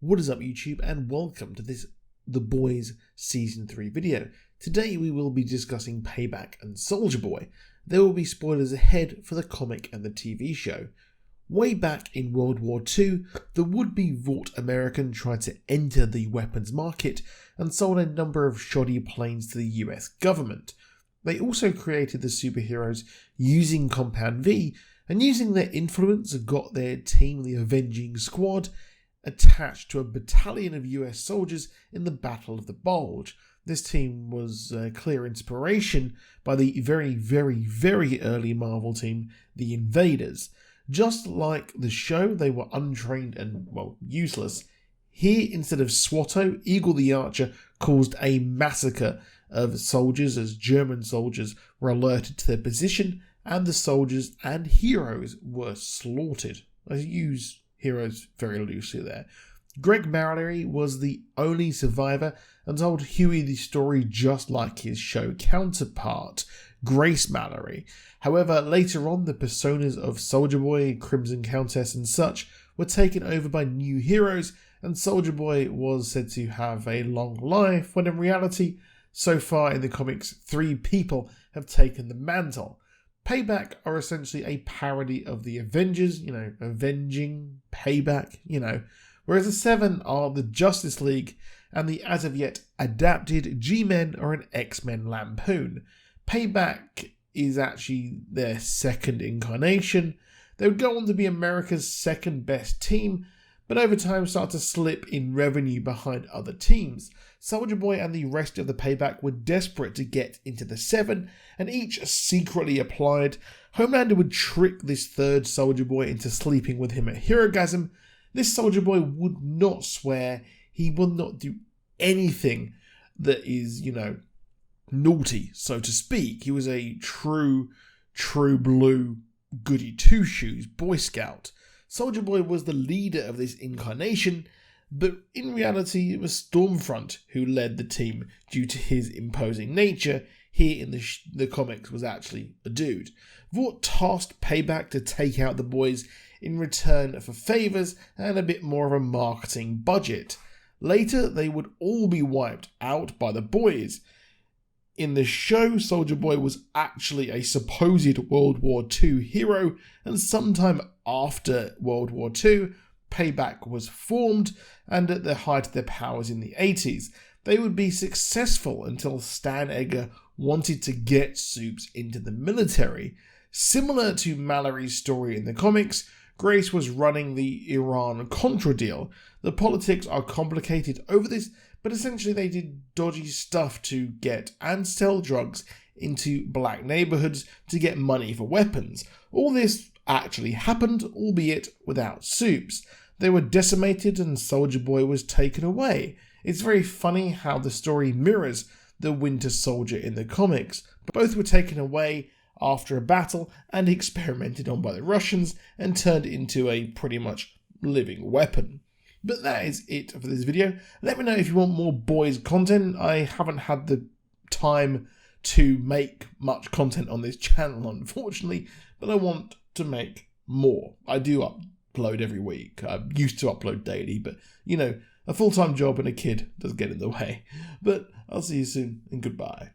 What is up YouTube, and welcome to this The Boys Season 3 video. Today we will be discussing Payback and Soldier Boy. There will be spoilers ahead for the comic and the TV show. Way back in World War II, the would-be Vought American tried to enter the weapons market and sold a number of shoddy planes to the US government. They also created the superheroes using Compound V, and using their influence got their team, the Avenging Squad, attached to a battalion of US soldiers in the Battle of the Bulge. This team was a clear inspiration by the very early Marvel team, the Invaders. Just like the show, they were untrained and, useless. Here, instead of Swatto, Eagle the Archer caused a massacre of soldiers as German soldiers were alerted to their position, and the soldiers and heroes were slaughtered. I use heroes very loosely there. Greg Mallory was the only survivor and told Huey the story just like his show counterpart, Grace Mallory. However, later on, the personas of Soldier Boy, Crimson Countess and such were taken over by new heroes, and Soldier Boy was said to have a long life, when in reality, so far in the comics, 3 people have taken the mantle. Payback are essentially a parody of the Avengers, avenging, payback, whereas the 7 are the Justice League, and the as of yet adapted G-Men are an X-Men lampoon. Payback is actually their second incarnation. They would go on to be America's second best team, but over time start to slip in revenue behind other teams. Soldier Boy and the rest of the Payback were desperate to get into the 7, and each secretly applied. Homelander would trick this third Soldier Boy into sleeping with him at Herogasm. This Soldier Boy would not swear. He will not do anything that is, naughty, so to speak. He was a true blue goody two-shoes Boy Scout. Soldier Boy was the leader of this incarnation, but in reality it was Stormfront who led the team due to his imposing nature. Here in the comics was actually a dude. Vought tasked Payback to take out the boys in return for favours and a bit more of a marketing budget. Later they would all be wiped out by the boys. In the show, Soldier Boy was actually a supposed World War II hero, and sometime after World War II, Payback was formed, and at the height of their powers in the 80s, they would be successful until Stan Edgar wanted to get Soups into the military. Similar to Mallory's story in the comics, Grace was running the Iran-Contra deal. The politics are complicated over this, but essentially they did dodgy stuff to get and sell drugs into black neighbourhoods to get money for weapons. All this actually happened, albeit without Soups. They were decimated and Soldier Boy was taken away. It's very funny how the story mirrors the Winter Soldier in the comics. Both were taken away after a battle and experimented on by the Russians and turned into a pretty much living weapon. But that is it for this video. Let me know if you want more boys content. I haven't had the time to make much content on this channel, unfortunately, but I want to make more. I do upload every week. I used to upload daily, but a full-time job and a kid does get in the way. But I'll see you soon, and goodbye.